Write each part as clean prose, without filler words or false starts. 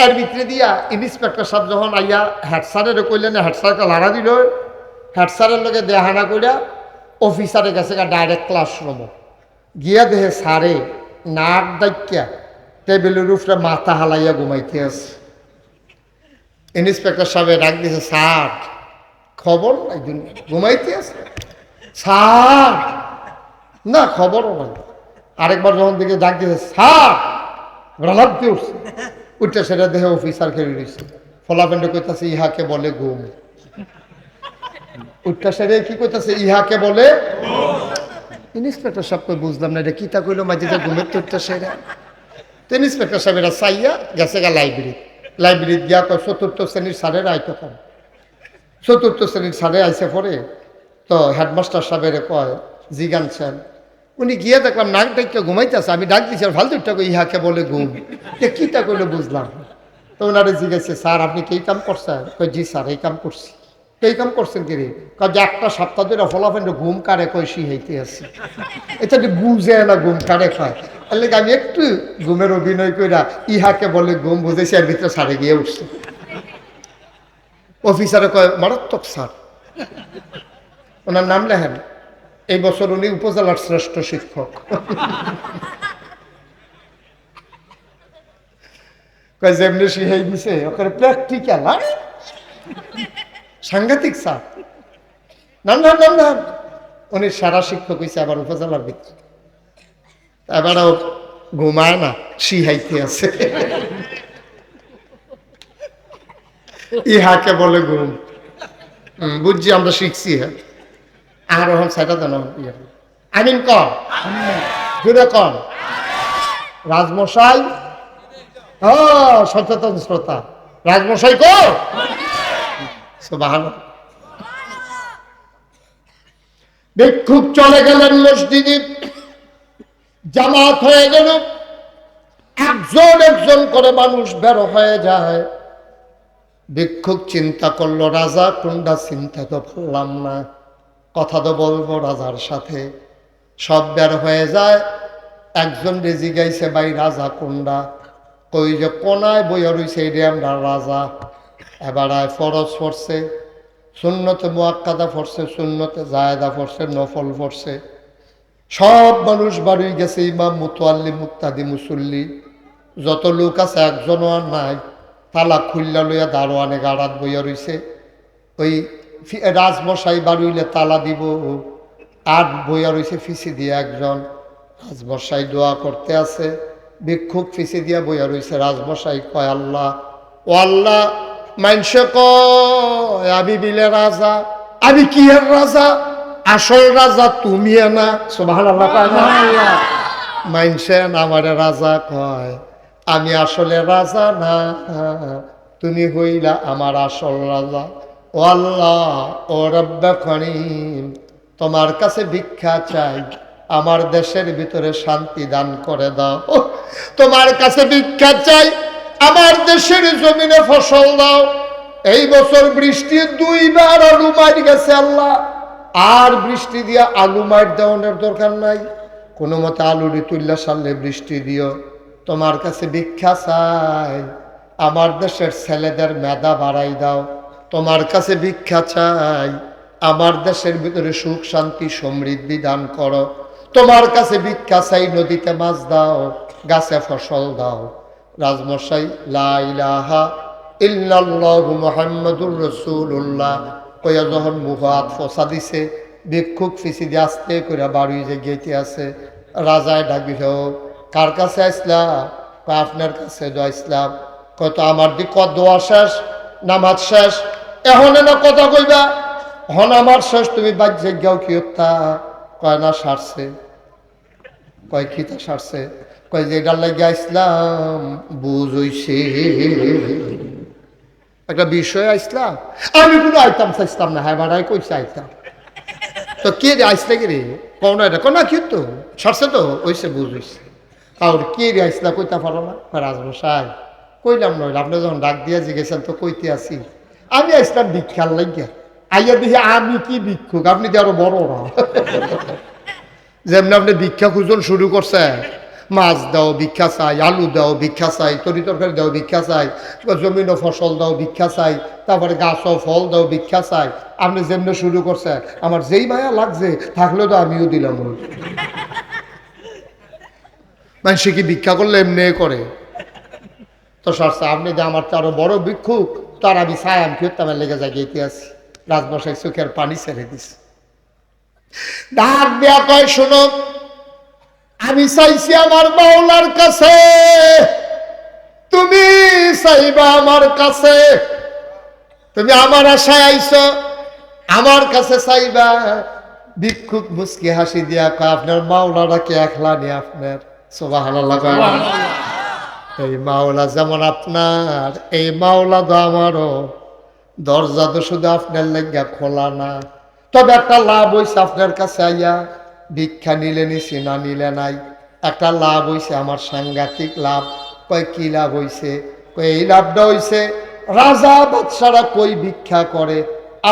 এর ভিতরে দিয়া ইন্সপেক্টর সাহেব যখন আইয়া হেড স্যারের কইলেন, হেড স্যারকে লাড়া দিল, হেড স্যারের লগে দেহানা কইরা অফিসারে গেছে ডাইরেক্ট ক্লাসরুম গিয়া দেহে সারে নাক ডাইকা টেবিলের উপরে মাথা হালাইয়া ঘুমাইতে আছে। ইন্সপেক্টর সাহেব ডাক দিয়েছে, স্যার খবর নাই, ঘুমাইতে আছে স্যার, না খবরও নাই। আরেকবার যখন দিকে ডাক দিয়েছে, স্যার রালাপ দিয়ে উঠছে, উঠতে সেটা দেহে অফিসার খেলে দিচ্ছে। ফলাফেন্ডে কইতাছে ইহাকে বলে ঘুম। উঠটা সেরে কি কইতাছে, ইহাকে বলে। ইন্সপেক্টর সাহেব কই বুঝলাম না এটা কিতা কইলো, মাঝে যে ঘুমের তো উঠটা সেরে। তো ইন্সপেক্টর সাহেব এটা চাইয়া গেছে গা লাইব্রেরি গিয়া কয় চতুর্থ শ্রেণীর স্যারের আইতে পারে। চতুর্থ শ্রেণীর স্যারে আইসে পরে তো হেডমাস্টার সাহেবের কয় জিগানছেন, উনি গিয়ে দেখলাম নাক ডাইকা ঘুমাইতেছে, আমি ডাক দিচ্ছি আর ফালতুটা কই ইহাকে বলে ঘুম, এ কিতা কইলো বুঝলাম। তো ওনারে জিজ্ঞাসা, স্যার আপনি কি কাম করছেন? কই জি স্যার এই কাম করছি। এই কাম করছেন কি রে? কয় যে একটা সপ্তাহ ধরে ফলাফেন্ড ঘুম কারে কয় শিখাইতে আছে, এটা বুঝে না ঘুম কারে খায়। তাহলে আমি একটু ঘুমের অভিনয় কইরা ইহাকে বলে ঘুম বুঝেছি, এর ভিতরে সারে গিয়ে উঠছে। অফিসারে কয় মারাত্মক স্যার, ওনার নাম লেখেন, এই বছর উনি উপজেলার শ্রেষ্ঠ শিক্ষক। কয় যেমনি শিখাই দিছে ওখানে প্র্যাকটিক্যাল, সাংঘাতিক স্যার, নাম নাম নাম নাম। উনি সারা শিক্ষক হয়েছে আবার উপজেলার ভিতরে, এবারও ঘুমায় না, শিখাইতে আছে। ইহাকে বলে ঘুম। বুঝছি আমরা শিখছি। হ্যাঁ আর ওখান সেটা দেন আমিন কর জুড়ে কর রাজমশাই, সচেতন শ্রোতা রাজমশাই কর। ভিক্ষুক চলে গেলেন মসজিদে, জামাত হয়ে গেল, একজন একজন করে মানুষ বের হয়ে যায়। ভিক্ষুক চিন্তা করলো রাজা কোনটা, চিন্তা তো পারলাম না, কথা তো বলবো রাজার সাথে। সব বের হয়ে যায়, একজন রেজি গাইছে ভাই রাজা কোনটা, কই যে কোনায় বইয়া রইছে এই আমরা রাজা। এবার ফরজ পড়ছে, সুন্নতে মুআক্কাদা পড়ছে, সুন্নতে জায়েদা পড়ছে, নফল পড়ছে। সব মানুষ বাড়ি গেছে, ইমাম মুতাল্লি মুক্তাদি মুসল্লি যত লোক আছে একজনও আর নাই। তালা খুল্লা লইয়া দারোয়ানে গাড়াত বইয়া রইছে। ওই রাজমশাই বাড়িলে তালা দিব, আর বইয়া রইছে ফিসি দিয়ে একজন। রাজমশাই দোয়া করতে আছে, ভিক্ষুক ফিসি দিয়া বইয়া রইছে। রাজমশাই কয় আল্লাহ, ও আল্লাহ, মাইনসে কয় আমি বিলে রাজা, আমি কি এর রাজা? আসল রাজা তুমি না। সুবহানাল্লাহ কয় না? মাইনসে আমারে রাজা কয়, আমি আসলে রাজা না, তুমি হইলা আমার আসল রাজা। ও আল্লাহ, ও রব্বে করিম, তোমার কাছে ভিক্ষা চাই, আমার দেশের ভিতরে শান্তি দান করে দাও। তোমার কাছে ভিক্ষা চাই, আমার দেশের জমিনে ফসল দাও। এই বছর বৃষ্টি 2 বার আলু মার গেছে আল্লাহ, আর বৃষ্টি দিয়া আলু মার দেওয়ানোর দরকার নাই, কোনো মতে আলুরি তুল্লা সারলে বৃষ্টি দিও। তোমার কাছে ভিক্ষা চাই, আমার দেশের ছেলেদের মেধা বাড়াই দাও। তোমার কাছে ভিক্ষা চাই, আমার দেশের ভিতরে সুখ শান্তি সমৃদ্ধি দান করো। তোমার কাছে ভিক্ষা চাই, নদীতে মাছ দাও, গাছে ফসল দাও। রাজমশাই লা ইলাহা ইল্লাল্লাহু মুহাম্মাদুর রাসূলুল্লাহ কইয়া যখন মুহাত ফসা দিছে, ভিক্ষুক ফিসি দিয়ে আস্তে করে বাড়ি যে গেতে আছে। রাজায় ডাকি, কার কাছে আসলাম? আপনার কাছে আসলাম। কত আমার দিক দোয়া শেষ, নামাজ শেষ, এখন না কথা কইবা? হন আমার শেষ, তুমি বাজ্যে গাও কি হত্যা? কয় না সারছে। কয় কি তা সারছে? কয় যে ডাল লাগিয়া আসলাম বুঝ হইছে একটা বিষয় আইসলাম, আমি কোনো আইতাম চাইছিলাম না। হ্যাঁ বাড়াই কইছে আইতাম। তো কে রে আইসলে কি রে? কোন এটা কোন কি তো সারছে, তো ওইসে বুঝ হইছে। কাউর কে রে আইসলা কইতা পারো না? রাজমশাই কইলাম নইলে, আপনি যখন ডাক দিয়া জিগেছেন তো কইতে আসি। আমি আসলাম ভিক্ষার লাগিয়া, আইয়া দেখি আমি কি ভিক্ষুক, আপনি তো আরো বড় না। যেমনি আপনি ভিক্ষা খুঁজন শুরু করছে, মাছ দাও ভিক্ষা চাই, আলু দাও ভিক্ষা চাই, তরি তরকারি দাও ভিক্ষা চাই, জমিন ও ফসল দাও ভিক্ষা চাই, তারপরে গাছ ও ফল দাও ভিক্ষা চাই। আপনি যেমনি শুরু করছেন, আমার যেই মায়া লাগছে থাকলেও তো আমিও দিলাম। মানুষে কি ভিক্ষা করলে এমনি করে? তো সরসা আপনি যে আমার তো আরো বড় ভিক্ষুক, তার আমি ছায়াম ফিরতামের লেগে জাগিয়ে আছি। রাজমশাই চোখের পানি ছেড়ে দিছে, ডাক দেয়া কয়, শোনো, আমি চাইছি আমার মাওলার কাছে, তুমি চাইবা আমার কাছে। তুমি আমার আশায় আইছো, আমার কাছে চাইবা। ভিক্ষুক মুস্কি হাসি দিয়া কয়, আপনার মাওলাটা কি একলা নি আপনার? সুবহানাল্লাহ। এই মাওলা যেমন আপনার, এই মাওলা তো আমারও। দরজা তো শুধু আপনার লেগা খোলা না, তবে একটা লাভ হইছে আপনার কাছে আইয়া। ভিক্ষা নিলে নিছি, না নিলে নাই। একটা লাভ হইছে আমার, সাংঘাতিক লাভ। কয় কি লাভ হইছে? কয় এই লাভটা হইছে, রাজা বাদশারা কই ভিক্ষা করে,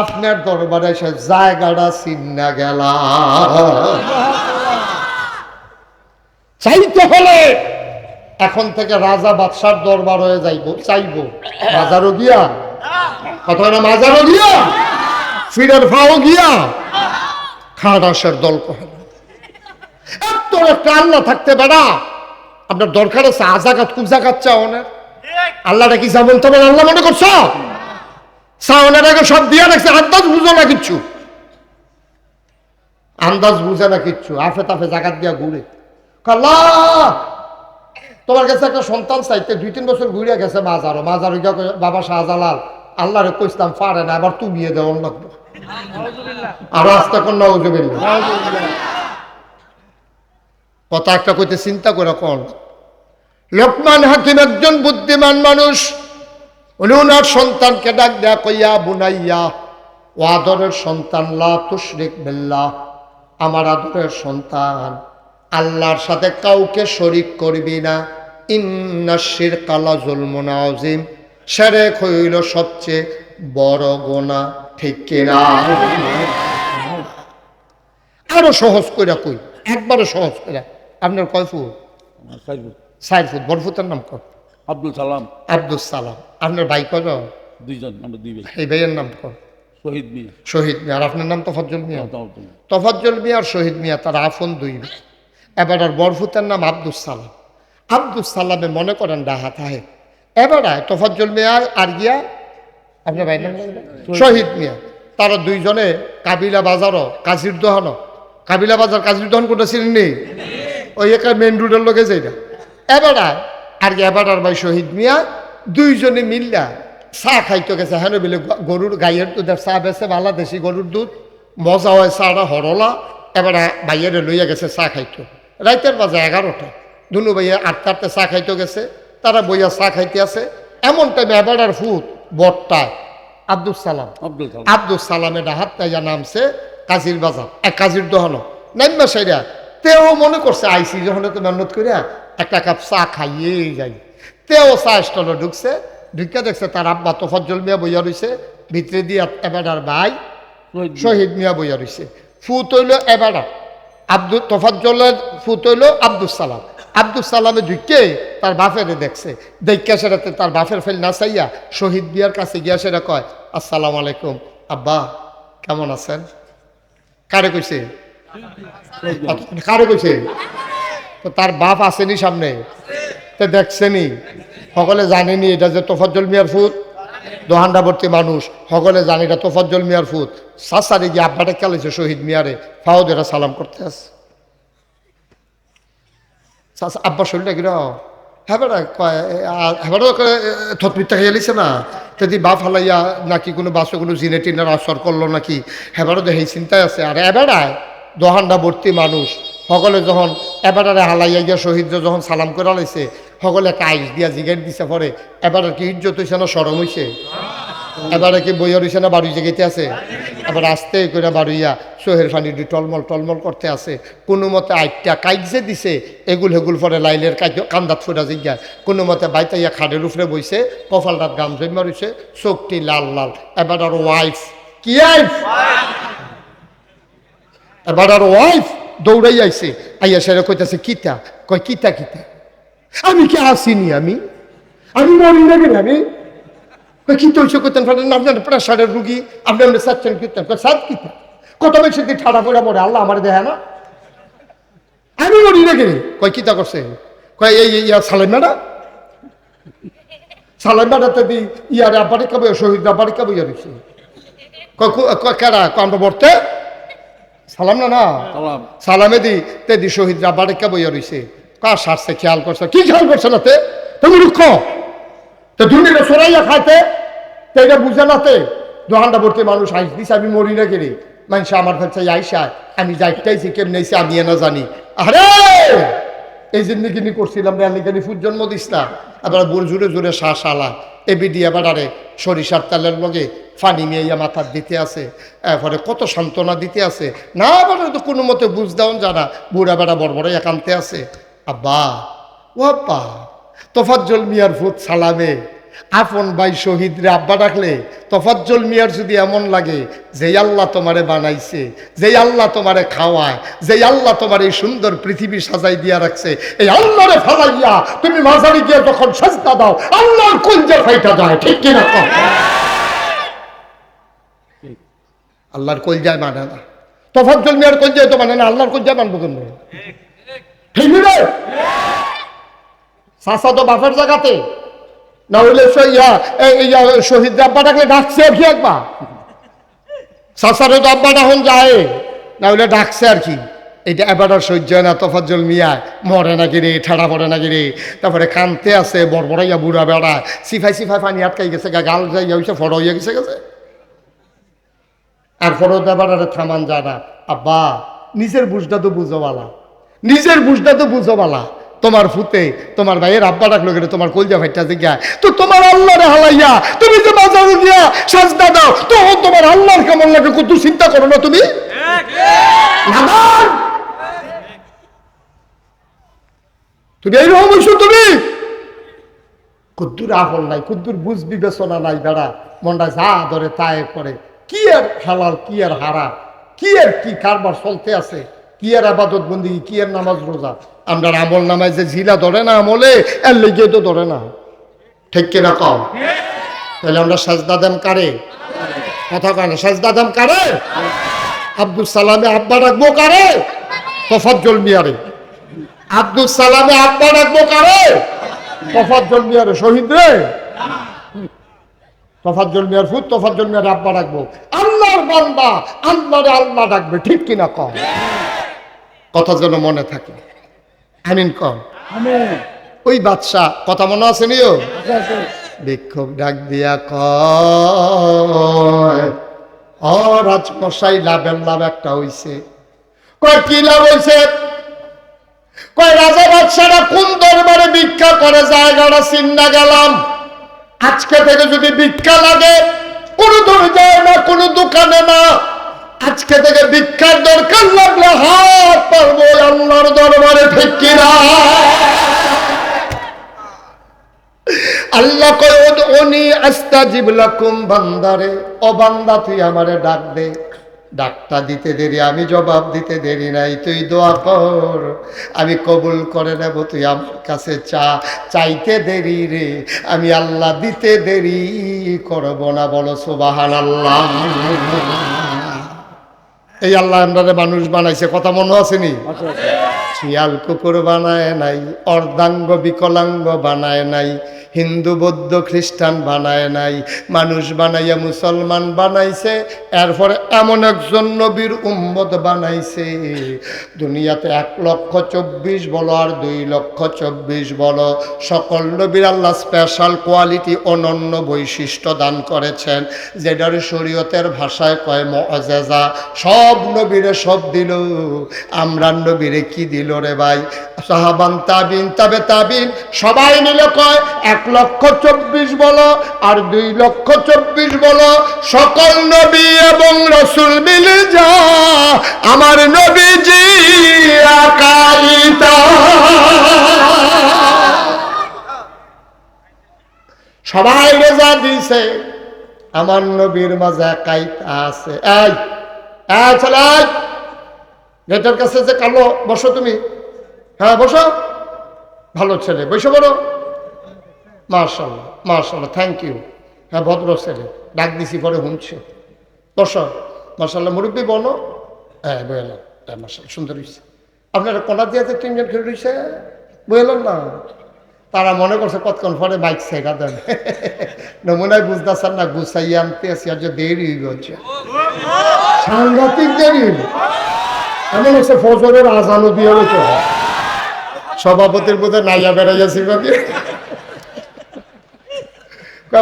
আপনার দরবারে এসে জায়গাটা চিন্না গেলা। চাইতে হলে এখন থেকে রাজা বাদশার দরবার হয়ে যাইব, চাইব মাজারও গিয়া, কথা না মাজারও গিয়া, ফিরের ফাও গিয়া, খাটাসের দল কহে তোর একটা আল্লাহ থাকতে বেড়া। আপনার দরকার আছে আজাগাত কুজাগাত চাওনের, আল্লাহটা কি যেমন তেমন আল্লাহ মনে করছ? চাওনের আগে সব দিয়া রাখছে, আন্দাজ বুঝো না কিচ্ছু, আন্দাজ বুঝে না কিচ্ছু, আফে তাফে জাগাত দিয়া ঘুরে। আল্লাহ তোমার কাছে একটা সন্তান চাইতে 2-3 বছর ঘুরে গেছে মাজারও, মাজারও গিয়া বাবা শাহজালাল আল্লাহরে কইতাম পারে না, আবার তুমিয়ে দেওয়ার লাগবে। আরো আস্তে কোন নাউজুবিল্লাহ। কথা একটা কইতে চিন্তা করে কোন। লোকমান হাকিম একজন বুদ্ধিমান মানুষ, উনি ওনার সন্তানকে ডাক দেয়া কইয়া, বুনাইয়া, ও আদরের সন্তান, লা তুশরিক বিল্লাহ, আমার আদরের সন্তান, আল্লাহর সাথে কাউকে শরীক করবি না। ইন্নাশ শিরকা লাযুলমুন আযীম, শিরক হইল সবচেয়ে বড় গুনাহ। ঠিক কিনা? আরো সহজ কইরা কই, একবারে সহজ কইরা। আপনার কয় ফুট? 4 ফুট। বড় ফুটের নাম কর? আব্দুল সালাম। আব্দুল সালাম। আপনার ভাই কত? 2 জন, আমরা 2 ভাই। এই ভাইয়ের নাম কর? শহীদ মিয়া। শহীদ মিয়া। আর আপনার নাম তোফাজ্জল মিয়া? তোফাজ্জল মিয়া আর শহীদ মিয়া তার আপন 2 ভাই। এবার আর বরফুতের নাম আব্দুল সালাম। আব্দুল সালামে মনে করেন ডাহা থাহে, এবার তোফাজ্জল মিয়া আর গিয়া আপনার ভাইয়ের নাম শহীদ মিয়া, তারা 2 জনে কাবিলা বাজারও কাজির দোহানো, কাবিলা বাজার কাজির দোহান কোনটা ছিলেন নেই, ওই একা মেন রোডের লোকে যাই না। এবার আর কি, এবার আর ভাই শহীদ মিয়া 2 জনে মিল্লা চা খাইতে গেছে। হেন বলে গরুর গাইয়ের দুধের চা বেছে, বাংলাদেশি গরুর দুধ, মজা হয় চাটা হরলা। এবার ভাইয়ের লইয়া গেছে চা খাইতো, রাইতের বাজে 11টা। দুনু ভাইয়া 8টাতে চা খাইতে গেছে, তারা বইয়া চা খাইতে আছে। এমন টাইমে এবার আর ফুট বটটা আব্দুল সালাম, আব্দুল সালামের হাত তাইয়া নামছে কাজির বাজার, কাজির দোহানো নাইমা সাইরা। তেও মনে করছে আইসি যখন তো মেহনত করিয়া একটা কাপ চা খাইয়েই যাই। তেও চা স্টলে ঢুকছে, ঢুকে দেখছে তার আব্বা তোফাজ্জল মিয়া বইয়া রইছে, ভিতরে দিয়ে এবার আর ভাই শহীদ মিয়া বইয়া রইছে। ফুত হইল এবার তোফাজ্জলের ফুত হইল আব্দুল সালাম। আব্দুল সালামে ঢুকে তার বাপেরে দেখছে, দেখা সেটাতে তার বাপের ফেল না চাইয়া শহীদ মিয়ার কাছে গিয়া সেটা কয়, আসসালামু আলাইকুম আব্বা, কেমন আছেন? কারে কইছে? কারে কইছে? তো তার বাপ আসেনি সামনে, তো দেখছেনি, সকলে জানেনি এটা যে তোফাজ্জল মিয়ার ফুত, দোহান্ডা ভর্তি মানুষ, সকলে জানে এটা তোফাজ্জল মিয়ার ফুত। সাসারে গিয়ে আব্বাটা খেলেছে শহীদ মিয়ারে, ফাউদেরা সালাম করতে আছে। আব্বা শরীরটা কিরা হ্যাঁ কয় থতমিটা খেয়ে লিছে না, যদি বাপ হালাইয়া নাকি কোনো বাসে কোনো জিনে টিনের আসর করলো নাকি, হেবারও দেখে চিন্তায় আছে। আর এবারায় দোহান্ডা ভর্তি মানুষ, সকলে যখন এবারে হালাইয়া গিয়া শহীদরা যখন সালাম করে লাইছে, সকলে একটা আইস দিয়া জিগাই দিছে পরে, এবার কি ইজ্জত হইছে না সরম হইছে? এবারে কি বইয়া রইছে না বাড়ি জেগেতে আছে? এবার আস্তে করে বাড়িয়া চোহের ফানি দিয়ে টলমল টলমল করতে আছে। কোনো মতে আইটটা কাইক যে দিছে, এগুল হেগুল পরে লাইলের কান্দাত ফুটা জিজ্ঞা, কোনো মতে বাইতাইয়া খাড়ের উপরে বইছে, কপালটার গাম জমা রইছে, চোখটি লাল লাল। এবার আর ওয়াইফ কি আইফ, এবার আর ওয়াইফ দৌড়াই আইছে, আইয়া সেরা কইতাছে কিতা, কয় কিতা কিতা, আমি কি আসিনি, আমি মরি না গেলে আমি কিতা হয়েছে করতেন আপনার প্রেশারের রুগী আপনি আপনি চাচ্ছেন কীর্তন সাত কিতা কত বেশি ঠাড়া করে মরে আল্লাহ আমার দেয় না, আমি মরি না গেলে কয় কিতা করছে, কয় এই ইয়া সালাম বেড়াতে দি ইয়ারে আব্বারে কাবো শহীদ আব্বারে কাবো ইয়া রয়েছে, কেরা আমরা বলতে সালাম না না সালাম সালামে দি তে দি শহীদ আব্বারে কাবো ইয়া রয়েছে, কার সারছে খেয়াল করছে, কি খেয়াল করছে না তে তুমি রুক্ষ তো দুনিয়া সরাইয়া খাইতে তো এটা বুঝে নাতে দোকানটা ভর্তি মানুষ আইস দিস আমি মরি না গেলে মানুষ আমার কাছে আইসা আমি যাইতেছি কেমন আইসি আমি না জানি, আরে এই জিন্দিগিনি করছিলাম রেলিগানি ফুট জন্ম দিস না আবার বোর জুড়ে জুড়ে শ্বাস আলা এবি দিয়ে বেড়ারে সরিষার তেলের লগে ফানি মিয়া মাথার দিতে আছে, এরপরে কত সান্ত্বনা দিতে আছে, না বেড়া তো কোনো মতে বুঝ দেওয়ান জানা বুড়া বেড়া বড় বড় একান্তে আছে, আব্বা ও আব্বা তোফাজ্জল মিয়ার ফুট সালামে আপন ভাই শহীদ রে আব্বা ডাকলে তোফাজ্জল মিয়ার যদি এমন লাগে যে আল্লাহ তোমারে বানাইছে, যে আল্লাহ তোমারে খাওয়ায়, যে আল্লাহ তোমার এই সুন্দর পৃথিবী সাজাই দিয়া রাখছে, এই আল্লাহরে ফালাইয়া তুমি মাঝারি গিয়ে যখন সাজদা দাও আল্লাহর কলজা ফাইটা যায়, ঠিক কিনা কম আল্লাহর কলজায় মানে না, তোফাজ্জল মিয়ার কলজায় তো মানে না, আল্লাহর কলজায় মানবো কেন, ঠিক রে চাচা তো বাপের জায়গাতে না হইলে শহীদ আব্বা ডাকলে ডাকছে আর কি একবার চাচারে তো আব্বা ডাকুন যায় না হইলে ডাকছে আর কি, এটা এবার সহ্য হয় না, তোফাজ্জল মিয়া মরে নাকি রে ঠাড়া পড়ে নাকি রে, তারপরে কানতে আছে বড় বড়াইয়া বুড়া বেড়া সিফাই পানি আটকাই গেছে গাল যাইয়া হয়েছে ফড় হইয়া গেছে আর ফড় বেড়ারে থামান যায় না, আব্বা নিজের বুঝটা তো বুঝোবালা, নিজের বুঝটা তো বুঝোবালা, তোমার ফুতে তোমার ভাইয়ের আব্বা ডাকলো গেলে তোমার কলজা ভাইটা জিজ্ঞা তো তোমার আল্লাহরে হালাইয়া তুমি যে বাজারে গিয়া সাজদা দাও তখন তোমার আল্লাহর কেমন লাগে কত চিন্তা করো না তুমি, তুমি এইরকম হইছো, তুমি কুদ্দুর আহল নাই, কুদ্দুর বুঝ বিবেচনা নাই, বেড়া মনটা যা ধরে তাই করে, কি আর হালাল কি আর হারা, কি আর কি কারবার চলতে আছে, কি আর আবাদত বন্দি, কি আর নামাজ রোজা, আমরা আমল নামায় যে ঝিলা ধরে না আমলে এর লেগে তো ধরে না, ঠিক কিনা কম, তাহলে আমরা সাজদা দেম কারে, কথা কানে সাজদা দেম কারে, আব্দুল সালামে আব্বা রাখবো কারে, তোফাজ্জল মিয়ারে, আব্দুল সালামে আব্বা রাখবো কারে, তোফাজ্জল মিয়ারে শহীদ রে, তোফাজ্জল মিয়ার ফুট তোফাজ্জল মিয়ারে আব্বা রাখবো, আল্লাহর বান্দা আল্লাহরে আল্লাহ ডাকবে, ঠিক কিনা কম, কথা যেন মনে থাকে, আমিন কম, ওই বাদশা কথা মনে আছে নিও, বিক্ষোভ ডাক দিয়া কয় ও রাজমশাই লাভের লাভ একটা হইছে, কয় কি লাভ হইছে, কয় রাজা বাদশারা কোন দরবারে ভিক্ষা করে জায়গাটা চিন্তা গেলাম, আজকে থেকে যদি ভিক্ষা লাগে কোনো দরজায় না কোনো দোকানে না, আজকে থেকে ভিক্ষার দরকার লাগলে হাত পারবো আল্লাহর দরবারে, ঠিক কিনা, আল্লাহ কয় উদউনি আস্তাজিব লাকুম, বান্দারে ও বান্দা তুই আমারে ডাক দে, ডাকটা দিতে দেরি আমি জবাব দিতে দেরি নাই, তুই দোয়া কর আমি কবুল করে নেব, তুই আমার কাছে চাইতে দেরি রে আমি আল্লাহ দিতে দেরি করব না, বলো সুবহানাল্লাহ। এই আল্লাহ আমরা মানুষ বানাইছে, কথা মনে আসেনি, শিয়াল কুকুর বানায় নাই, অর্ধাঙ্গ বিকলাঙ্গ বানায় নাই, হিন্দু বৌদ্ধ খ্রিস্টান বানায় নাই, মানুষ বানাইয়া মুসলমান বানাইছে, এরপরে এমন একজন নবীর উম্মত বানাইছে, দুনিয়াতে 1,24,000 বলো আর 2,24,000 বলো, সকল নবীর আল্লাহ স্পেশাল কোয়ালিটি অনন্য বৈশিষ্ট্য দান করেছেন, যেটার শরীয়তের ভাষায় কয় মুআজিজা, সব নবীরে সব দিল, আমরা নবীরে কি দিল রে ভাই, সাহাবান তাবিন তাবে তাবিন সবাই মিলে কয় 1,24,000 বলো আর 2,24,000 বলো, সকল নবী এবং রাসূল মিলে যা আমার নবীজি আকাইতা, সবাই রেজা দিছে আমার নবীর মাঝে একাইতা আছে, এই চলে গেটের কাছে যে কালো, বসো তুমি, হ্যাঁ বসো, ভালো ছেলে, বসে পড়ো, মাশাআল্লাহ মাশাআল্লাহ, থ্যাংক ইউ, হ্যাঁ ভদ্র ছেলে, ডাক দিছি পরে শুনছে, বসো, মাশাআল্লাহ, মুরব্বী বলো, হ্যাঁ বইলাম, হ্যাঁ মাশাআল্লাহ সুন্দর হয়েছে, আপনারা কোনা দিয়ে যে তিনজন খেলে রয়েছে, বইলাম না, তারা মনে করছে কতক্ষণ পরে বাইক সাইডা দেন, নমুনায় বুঝতেছেন না, গুছাইয়া আনতে আসি আর যে দেরি হচ্ছে, সাংঘাতিক দেরি হইল, এমন হচ্ছে ফজরের আজানও দিয়ে হইতে হয়, সভাপতির বোধে নাইয়া বেড়াইয়াছি ভাবি,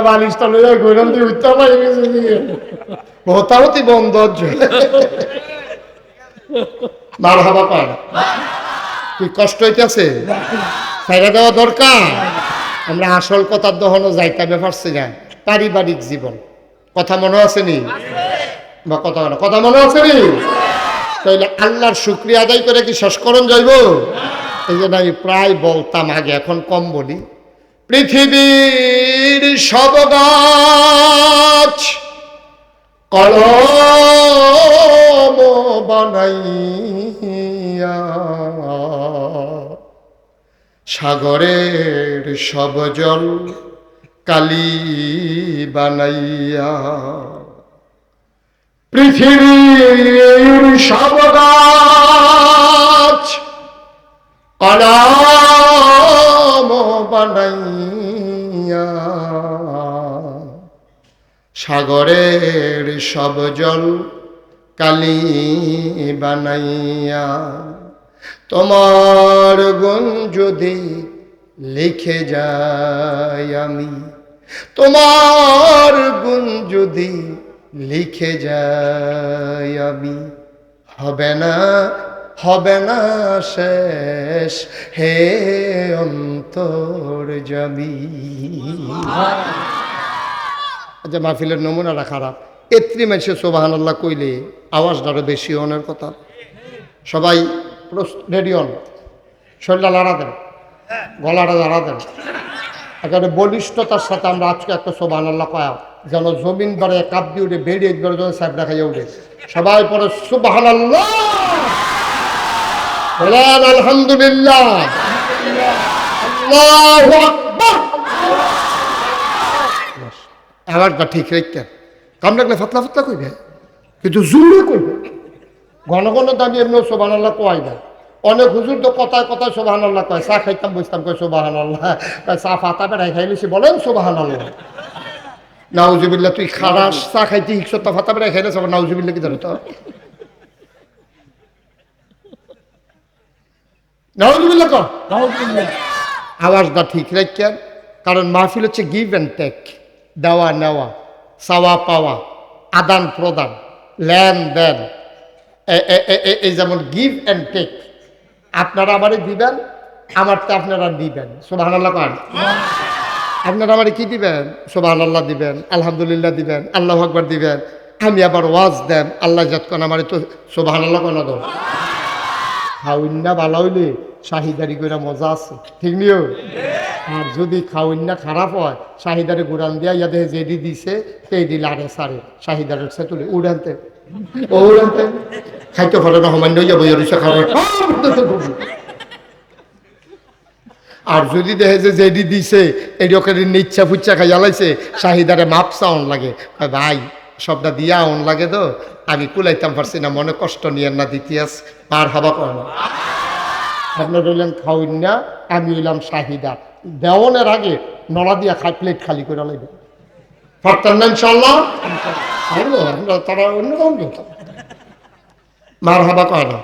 বালিশটা লইয়া গৈরাম দিয়ে উঠতে পারি গেছে, হতাহতি বন্ধ হচ্ছে, মার হাবা পায় না, কি কষ্ট হইতেছে, ছাইরা দেওয়া দরকার। আমরা আসল কথার দহনও যাইতে পারছি না, পারিবারিক জীবন, কথা মনে আসেনি বা কথা মনে আসেনি, তাইলে আল্লাহর শুকরিয়া আদায় করে কি শেষ করণ যাইব? এই জন্য আমি প্রায় বলতাম আগে, এখন কম বলি, পৃথিবীর সব গাছ কলম বানাইয়া, সাগরের সব জল কালি বানাইয়া, পৃথিবীর সব গাছ কলম বানাইয়া, সাগরের সব জল কালি বানাইয়া, তোমার গুণ যদি লিখে যাই আমি, তোমার গুণ যদি লিখে যাই আমি, হবে না শেষ হে অন্তর্যামী। আচ্ছা, মাহফিলের নমুনাটা খারাপ, এত্রি মাসে সুবহানাল্লাহ কইলে আওয়াজটা আরো বেশি হওয়ার কথা। সবাই রেডি হন, শরীরটা লড়া দেন, গলাটা লড়া দেন, একেবারে বলিষ্ঠতার সাথে আমরা আজকে একটা সুবহানাল্লাহ কয়া, যেন জমিন বারে কাপ দিয়ে উঠে বেড়ে একবার যেন সাহেবরা খাইয়া উঠে। সবাই পরে সুবহানাল্লাহ বলেন, আলহামদুলিল্লাহ, আল্লাহু আকবার। আওয়াজটা ঠিক রাখতেন, কাম লাগলে ফাতলা ফাতলা কইবে, কিন্তু জোরে কইবে, ঘন ঘন দামি এমনি সুবহানাল্লাহ কয় না। অনেক হুজুর তো কথায় কথায় সুবহানাল্লাহ কয়, চা খাইতাম বসতাম কয় সুবহানাল্লাহ, চা ফাতা বেড়াই খাইলেছি বলেন সুবহানাল্লাহ। নাউজুবিল্লাহ, তুই খারাস চা খাইতে হিকসত্তা ফাতা বেড়াই খাইলেছ, আবার নাউজুবিল্লাহ কি ধরে তো, নাউজুবিল্লাহ কর, আওয়াজটা ঠিক রাখেন, কারণ মাহফিল হচ্ছে গিভ অ্যান্ড টেক, দেওয়া নেওয়া, চাওয়া পাওয়া, আদান প্রদান, লেনদেন, এই যেমন গিভ অ্যান্ড টেক, আপনারা আমারে দিবেন, আমারটা আপনারা দিবেন, সুবহানাল্লাহ করেন। আপনারা আমারে কি দিবেন? সুবহানাল্লাহ দিবেন, আলহামদুলিল্লাহ দিবেন, আল্লাহু আকবার দিবেন, আমি আবার ওয়াজ দেন, আল্লাহ জাত কোন আমারে তো সুবহানাল্লাহ কোন দাও। খাউন্না ভালো হইলে শাহিদারি করে মজা আছে, ঠিক নিও। আর যদি খাউন্না খারাপ হয়, শাহিদারে গুড়ান দিয়া ইয়াদে যেডি দিছে সেই দিলে আরে সারে শাহিদারের সে তুলে উড়ানতে ও উড়ানতে খাইতে পারে না, সমান্য যাবো খাবার। আর যদি দেখে যে যেডি দিছে এটি ওকে নিচ্ছা ফুচ্ছা খাইয়া লাইছে, শাহিদারে মাপ চাউন লাগে, ভাই সবটা দিয়া আউন লাগে তো, আমি কুলাইতাম পারছি না, মনে কষ্ট নিয়ে না দিতিয়াস, আর হবা কয় না। আপনার হইলেন খাওয়ান না, আমি হইলাম শাহিদা, দেওয়ানের আগে নড়া দিয়া খাই প্লেট খালি করে লাগবে, পারতেন না ইনশাল্লাহ। আমরা তারা অন্যরকম কথা, মার হাবা কয় না।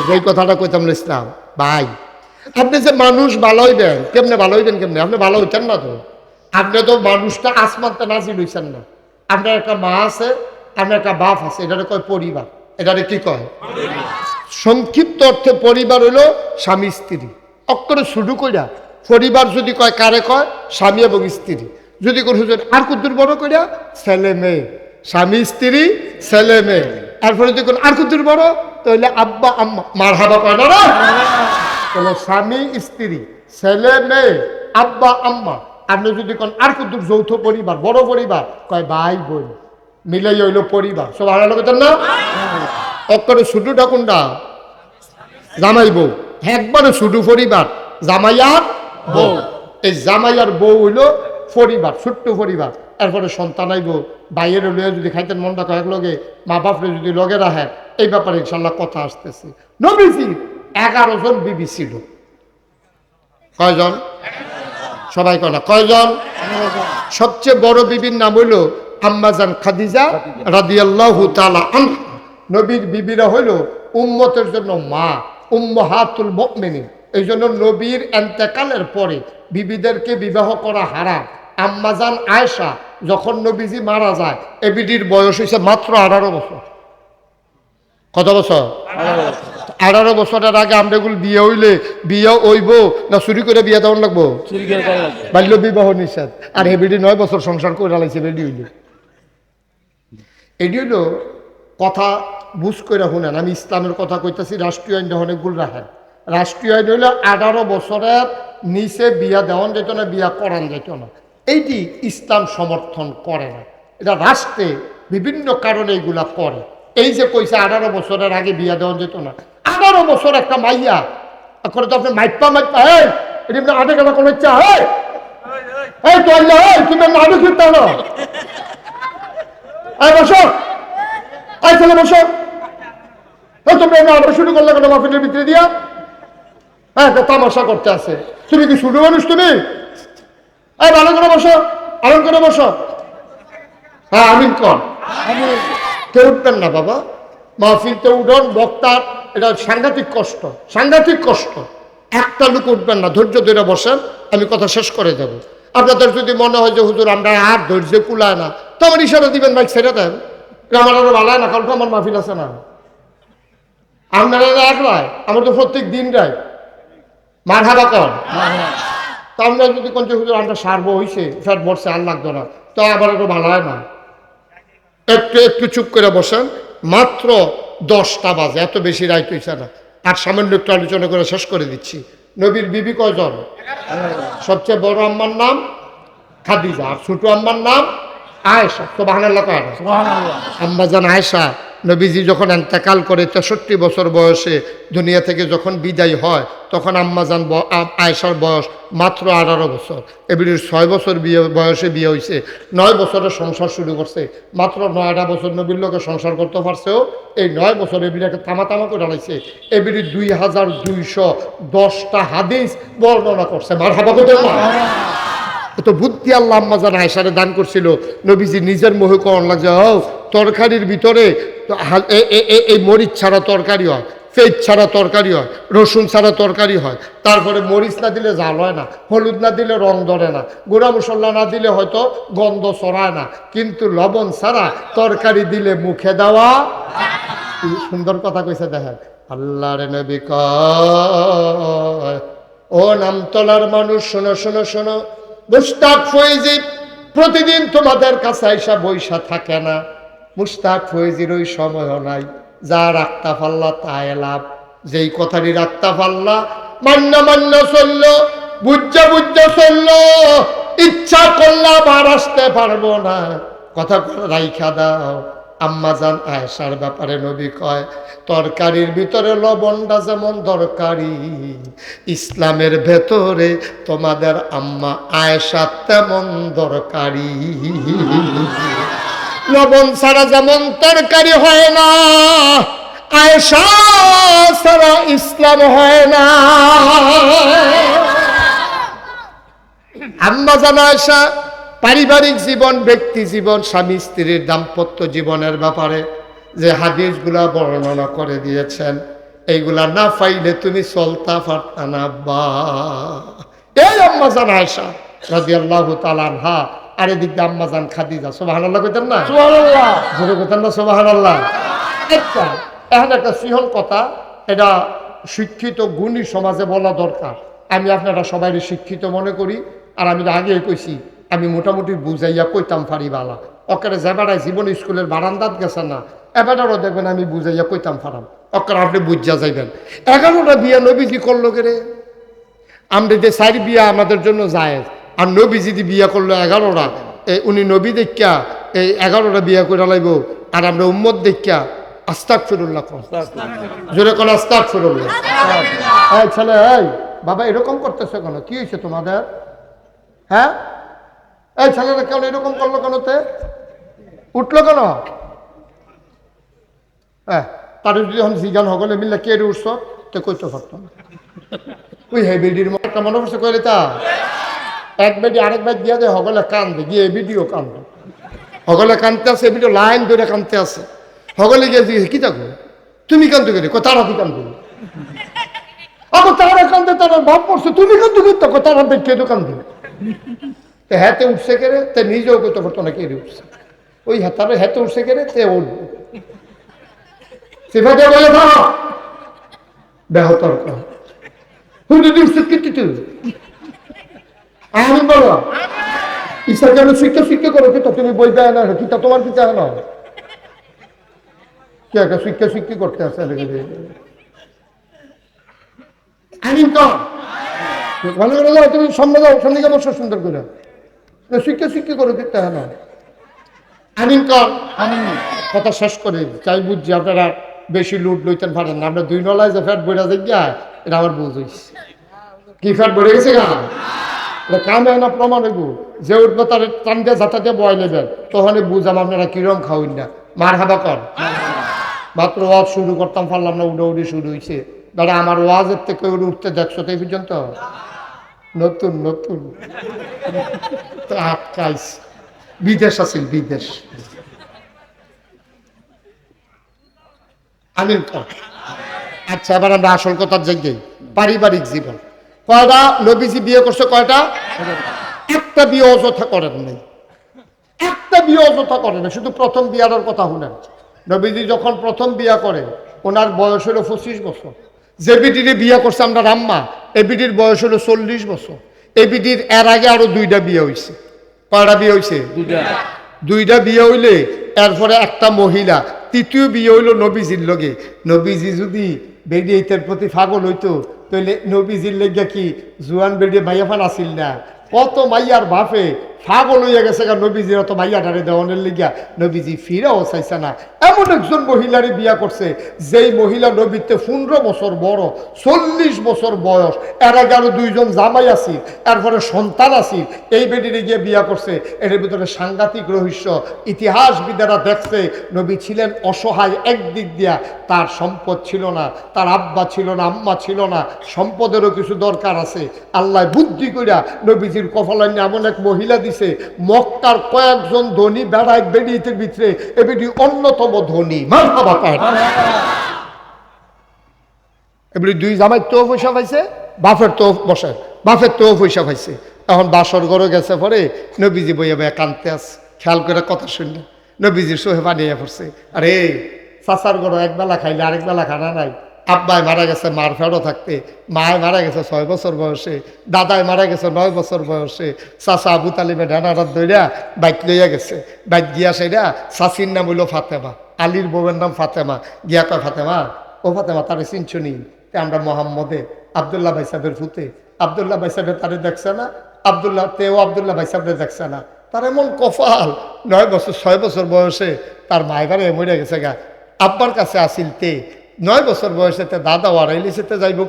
যেই কথাটা কইতাম ইসলাম ভাই, আপনি যে মানুষ ভালো হইবেন, কেমনে ভালো হইবেন, কেমনে আপনি ভালো হইতেন না তো, আপনি তো মানুষটা আসমানতে নাজিল হইছেন না। আপনার একটা মা আছে, আপনার একটা বাপ আছে, এটারে কয় পরিবার, এটারে কি কয়? সংক্ষিপ্ত অর্থে পরিবার হইল স্বামী স্ত্রী, অক্ষরে শুরু কইরা পরিবার যদি কয় কারে কয়? স্বামী এবং স্ত্রী। যদি কোন হুজুর আর কুদ্দুর বড় কইরা ছেলে মেয়ে, স্বামী স্ত্রী ছেলে মেয়ে। এরপরে যদি কোন আর কুদ্দুর বড় তাহলে আব্বা আম্মা, মার হাবা কয় না, তাহলে স্বামী স্ত্রী ছেলে মেয়ে আব্বা আম্মা। আপনি যদি কোন আর কুদ্দুর যৌথ পরিবার, বড় পরিবার, কয় ভাই বোন মিলাই হইল পরিবার, সব ভালো লাগতেন না? অক্ষরে ছুটুটা কোনটা? জামাই বউ, একবারে ছুটু পরিবার, জামাই আর বউ। এই জামাই আর বউ হইলো পরিবার, ছোট্ট পরিবার। এরপরে সন্তান আইব, বাইরে লইয়া যদি খাইতেন মনটা কয়েক লগে, মা বাপরে যদি লগে রাখেন, এই ব্যাপারে ইনশাল্লাহ কথা আসতেছে। নবীজি 11 জন বিবি ছিল। কয়জন? সবাই কয় না, কয়জন? সবচেয়ে বড় বিবির নাম হইল আম্মাজান খাদিজা রাদিয়াল্লাহু তাআলা আনহা। নবীর বিবিরা হইল উম্মতের জন্য মা, উম্মাহাতুল মুমিনিন। এই জন্য নবীর ইন্তেকালের পরে বিবিদেরকে বিবাহ করা হারাম। আম্মাজান আয়েশা যখন নবীজি মারা যায়, এ বিবির বয়স হয়েছে মাত্র 18 বছর। কত বছর? 18 বছরের আগে আমরা এগুলো বিয়ে হইলে বিয়ে হইব না চুরি করে বিয়ে দেওয়ার লাগবো? বাল্য বিবাহ নিষেধ। আর হে বিডি 9 বছর সংসার করে লাইছে বেডি হইল। এটি হইল কথা বুঝ করে শুনেন। আমি ইসলামের কথা কইতেছি, রাষ্ট্রীয় আইন অনেকগুলো রাখেন। রাষ্ট্রীয় আইন হইল 18 বছরের নিচে বিয়া দেওয়ান যেত না, বিয়া করান যেত না। এইটি ইসলাম সমর্থন করে না। এটা রাষ্ট্রে বিভিন্ন কারণে এইগুলা করে। এই যে কইছে 18 বছরের আগে বিয়া দেওয়া যেত না, 18 বছর একটা মাইয়া করে তো আপনি মাইপা এটি আপনি আটে গেলা কোনো ইচ্ছা তুমি আটে ফিরতে হলো বসো, ছেলে বসো। তুমি আবার শুরু করলে কেন মাহফিলের ভিতরে দিয়া? হ্যাঁ, তামাশা করতে আছে। তুমি কি শুরু মানুষ? তুমি ভালো করে বসো, আরাম করে বসো। হ্যাঁ, আমিন কর। কেউ উঠবেন না বাবা, মাহফিলতে উঠন। বক্তার এটা সাংঘাতিক কষ্ট, সাংঘাতিক কষ্ট। একটা লোক উঠবেন না, ধৈর্য ধরে বসেন, আমি কথা শেষ করে দেব। আপনাদের যদি মনে হয় যে হুজুর আমরা আর ধৈর্য কুলায় না, তো আমার ইশারা দিবেন, বাইক ছেড়ে দেন। আমার আরো ভালো না, কারণ আমার মাহফিল আছে না। আপনারা এক রায়, আমার তো প্রত্যেক দিন রায় মার হাবা কর। তা আমরা যদি কোন হুজুর আমরা সারবো হইছে, ফ্যাট বসছে আর লাগতো না, তো আবার আরো ভালো হয় না। একটু একটু চুপ করে বসেন। মাত্র 10টা বাজে, এত বেশি রাইট হইছে না। আর সামান্য একটু আলোচনা করে শেষ করে দিচ্ছি। নবীর বিবি কয়জন? সবচেয়ে বড় আম্মার নাম খাদিজা, আর ছোট আম্মার নাম আয়েশা। সুবহানাল্লাহ। আম্মাজান আয়েশা নবীজি যখন ইন্তেকাল করে 63 বছর বয়সে দুনিয়া থেকে যখন বিদায় হয়, তখন আম্মাজান আয়েশার বয়স মাত্র 18 বছর। এবির 6 বছর বয়সে বিয়ে হয়েছে, 9 বছরের সংসার শুরু করছে। মাত্র 9টা বছর নবীর লোকে সংসার করতে পারছেও, এই 9 বছর এবিরাকে তামা করে ডালাইছে। এবির 2210টা হাদিস বর্ণনা করছে। মারহাবা কইতেন না? তো বুদ্ধি আল্লাহ আম্মাজান আয়েশারে দান করছিল। নবীজি নিজের মুখে কোরআন লাগছে, তরকারির ভিতরে এই মরিচ ছাড়া তরকারি হয়, পেঁয়াজ ছাড়া তরকারি হয়, রসুন ছাড়া তরকারি হয়। তারপরে মরিচ না দিলে জাল হয় না, হলুদ না দিলে রং ধরে না, গুঁড়া মশলা না দিলে হয়তো গন্ধ ছড়ায় না, কিন্তু লবণ ছাড়া তরকারি দিলে মুখে দেওয়া। সুন্দর কথা কইছে দেখেন। আল্লাহর নবী কয়, ও নামতলার মানুষ শোনো শোনো শোনো, মুশতাক ফয়েজি প্রতিদিন তোমাদের কাছে আইসা বইসা থাকে না। মুশতাক ফয়েজির ওই সময়ও নাই। যা রাখতা পাল্লা তাই লাভ। যেই কথাটি রাখতা পাল্লা মান্য মান্য চলল, বুঝা বুঝা চলল, ইচ্ছা করলাম আর আসতে পারবো না, কথা রাইখা দাও। আম্মাজান আয়েশার ব্যাপারে নবী কয়, তরকারির ভিতরে লবণটা যেমন দরকারি, ইসলামের ভেতরে তোমাদের আম্মা আয়েশা তেমন দরকারি। লবণ ছাড়া যেমন তরকারি হয় না, আয়েশা ছাড়া ইসলাম হয় না। আম্মাজান আয়েশা পারিবারিক জীবন, ব্যক্তি জীবন, স্বামী স্ত্রীর দাম্পত্য জীবনের ব্যাপারে যে হাদিসগুলা বর্ণনা করে দিয়েছেন, এইগুলা না পাইলে তুমি চলতা পারতা না। বা এই আম্মাজান আয়েশা রাদিয়াল্লাহু তাআলা আনহা, আর এদিক দিয়ে আম্মাজান খাদিজা। সুবহানাল্লাহ কইতেন না? সুবহানাল্লাহ জোরে কইতেন না? সুবহানাল্লাহ। আচ্ছা, এখন একটা সিহন কথা, এটা শিক্ষিত গুণী সমাজে বলা দরকার। আমি আপনারা সবাই শিক্ষিত মনে করি, আর আমি আগে কইছি আমি মোটামুটি বুঝাইয়া কইতাম পারি বালা। অকারে যে বেড়ায় জীবন স্কুলের বারান্দাত গেছে না, এবারও দেখবেন আমি বুঝাইয়া কইতাম পারাম, অকার আপনি বুঝা যাইবেন। 11টা বিয়া নবীজি করলো গেরে। আমরা যে 4 বিয়া আমাদের জন্য জায়েজ, আর নবী যদি বিয়া করলো 11টা, উনি নবী দেখা এই 11টা বিয়া করে লাইব, আর আমরা উম্মত দেখা আস্তাগফিরুল্লাহ কর, জোরে কোন আস্তাগফিরুল্লাহ। এই ছেলে, এই বাবা এরকম করতেছে কেন? কি হয়েছে তোমাদের? হ্যাঁ, এই ছেলেরা কেন এরকম করলো? কেন তে উঠলো কেন? হ্যাঁ, তার যদি এখন জিগান হগলে মিললে কে রে উঠছ, তো কইতে পারতো না। ওই হে বেডির একটা মনে করছে কইলে তা এক বেডি আরেক বেড দিয়া দেয়, হগলে কান্দে গিয়ে ভিডিও কান্দে, হগলে কানতে আছে, ভিডিও লাইন ধরে কানতে আছে। হগলে গিয়ে জিজ্ঞেস কি থাকো তুমি কান্দো গেলে, তারা কি কান্দো? আবার তারা কান্দে, তারা ভাব পড়ছে, তুমি কান্দো কিন্তু তারা দেখে তো কান্দে। হ্যাঁতে উঠছে কেড়ে, তে নিজেও কইতে পারতো না কে উঠছে। ওই তারা হ্যাঁতে উঠছে কেড়ে, তে উঠবে সেভাবে বলে ভাব বেহতর কর উঠছে কিন্তু তুই আমি বলো ইচ্ছা যেন শিক্ষা করো, কিন্তু তুমি বই দেয় না, কিন্তু তোমার কি চায় না কে একটা শিক্ষা করতে আসে। আমিন কর, ভালো করে যাও, তুমি সামনে যাও, সামনে গিয়ে বসো সুন্দর করে, শিক্ষা করো, কিন্তু না। আমিন কর, কথা শেষ করে চাই বুঝছি আপনারা বেশি লুট লইতেন পারেন না। আমরা দুই নলায় যে ফ্যাট বইরা যাই, এটা আমার বুঝ হইছে। কি ফ্যাট বেড়ে গেছে গা, এটা কামে না প্রমাণ হইব। যে উঠবে তার টান দিয়ে যাতা দিয়ে বয় নেবেন, তখন বুঝাম আপনারা কিরম খাওয়াইন না। মার হাবা কর। মাত্র ওয়াজ শুরু করতাম, পারলাম না, উড়ে শুরু হয়েছে। দাদা আমার ওয়াজের থেকে উঠতে দেখছো তো এই পর্যন্ত নতুন নতুন আটকাইস বিদেশ আছিল, বিদেশ। আমিন কর। আচ্ছা, এবার আমরা আসল কথার জায়গায়, পারিবারিক জীবন। কয়টা নবীজি বিয়ে করছে? কয়টা? একটা বিয়ে অযথা করেন নাই, একটা বিয়ে অযথা করেন না। শুধু প্রথম বিয়ার কথা শুনেন। নবীজি যখন প্রথম বিয়া করে, ওনার বয়স হলো 25 বছর। যে বিটির বিয়া করছে আমরা রাম্মা, এই বিটির বয়স হলো 40 বছর। এই বিটির এর আগে আরো দুইটা বিয়ে হয়েছে। কয়টা বিয়ে হয়েছে? দুইটা বিয়ে হইলে এরপরে একটা মহিলা, তৃতীয় বিয়ে হইল নবীজির লগে। নবীজি যদি বেডিয়ের প্রতি পাগল হইতো, তাহলে নবীজির লেগে কি জুয়ান বেডিয়ে মাইয়াফান আসিল না? কত মাইয়ার বাপে পাগল হইয়া গেছে গা নবীজির অত মাইয়াটারে দেওয়ানের লিগা, নবীজি ফিরেও চাইছে না। এমন একজন মহিলারে বিয়া করছে, যেই মহিলা নবীতে 15 বছর বড়, 40 বছর বয়স। এর আগে আরো দুইজন জামাই আসিল, এরপরে সন্তান আসিল। এই বেডিরে গিয়ে বিয়া করছে। এর ভিতরে সাংঘাতিক রহস্য। ইতিহাসবিদেরা দেখছে নবী ছিলেন অসহায়। একদিক দিয়া তার সম্পদ ছিল না, তার আব্বা ছিল না, আম্মা ছিল না, সম্পদেরও কিছু দরকার আছে। আল্লাহ বুদ্ধি কইরা নবীজির কপালে এমন এক মহিলা দিছে, মক্কার কয়েকজন ধনী বেড়ায় বেডিতের ভিতরে এ বেডি অন্যতম ধনী। মারহাবা পায়। এবারে দুই জামাই তো পয়সা পাইছে, বাপের তো বসে, বাপের তো পয়সা পাইছে। এখন বাসর ঘরে গেছে, পরে নবীজি বইয়া বইয়া কানতে আছে। খেয়াল করে কথা শুনলে নবীজির সোহে বানিয়ে পড়ছে। আরে চাচার ঘরে একবেলা খাইলে আরেক বেলা খানা নাই। আব্বায় মারা গেছে মার ফেরো থাকতে, মায় মারা গেছে 6 বছর বয়সে, দাদায় মারা গেছে 9 বছর বয়সে। চাচা আবু তালিবে ডানারাত দইরা বাইক লইয়া গেছে। বাইক গিয়া সেটা চাচির নাম হইল ফাতেমা, আলীর বউয়ের নাম ফাতেমা। গিয়া কয় ফাতেমা, ও ফাতেমা তারে চিনছো নি? আমরা মোহাম্মদে আবদুল্লাহ ভাই সাহেবের ফুতে। আবদুল্লাহ ভাই সাহেবের তারে দেখছে না, আবদুল্লাহ তেও আবদুল্লাহ ভাই সাহেবের দেখছে না। তার এমন কপাল, 9 বছর 6 বছর বয়সে তার মায়েবারে মরে গেছে গা। আব্বার কাছে আসিল তে 9 বছর বয়সে তে দাদা ওয়ারাইলিসেতে যাইব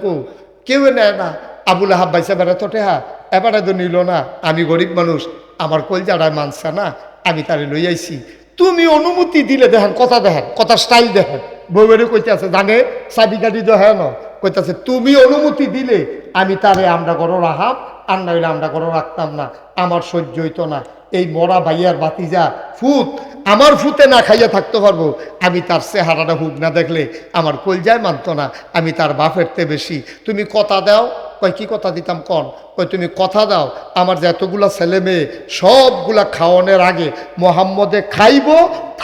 কেউ নেয় না। আবুল আহাব ভাই সাহেবের এত টেহা এবারে তো নিল না। আমি গরিব মানুষ, আমার কলজাড়ায় মানছে না, আমি তারে লই আইছি। তুমি অনুমতি দিলে দেখেন, কথা দেখেন, কথা স্টাইল দেখেন। বউয়েরও কইতে আছে, জানে চাবি গাড়ি তো হ্যাঁ না, কইতেছে তুমি অনুমতি দিলে আমি তারে আমরা করো রাহাম, আর না হইলে আমরা করো রাখতাম না। আমার সহ্য হইতো না। এই মরা ভাইয়ার বাতিজা ফুত আমার ফুতে না খাইয়া থাকতে পারবো, আমি তার চেহারাটা হুক না দেখলে আমার কলজায় মানতো না। আমি তার বাপেরতে বেশি। তুমি কথা দাও। কয় কি কথা দিতাম কন? কয় তুমি কথা দাও আমার যে এতগুলা ছেলে মেয়ে সবগুলা খাওয়ানোর আগে মোহাম্মদে খাইব,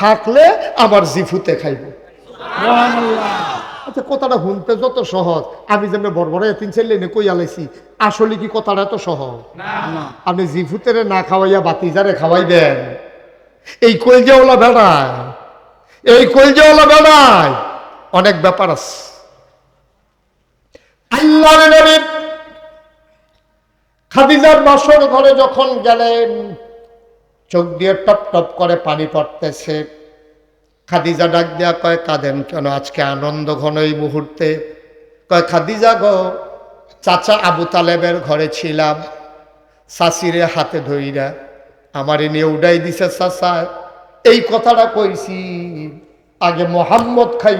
থাকলে আমার জিফুতে খাইব। আচ্ছা, কথাটা শুনতে যত সহজ, আমি যেমন বড় তিন ছেলে এনে কই আলাইছি, আসলে কি কথাটা এত সহজ? আপনি জিফুতেরে না খাওয়াইয়া বাতিজারে খাওয়াইবেন? এই কলজাওয়ালা বেড়ায়, এই কলজাওয়ালা বেড়ায় অনেক ব্যাপার আছে। আল্লাহর নবী খাদিজার বাসর ঘরে যখন গেলেন, চোখ দিয়ে টপ টপ করে পানি পড়তেছে। খাদিজা ডাক দেয়া কয় কাঁদেন কেন, আজকে আনন্দ ঘন এই মুহূর্তে? কয় খাদিজা গো, চাচা আবু তালেবের ঘরে ছিলাম, চাচিরে হাতে ধইরা আমারে নিয়ে উড়াই দিছে চাচা। এই কথাটা কইছি, আগে মোহাম্মদ খাই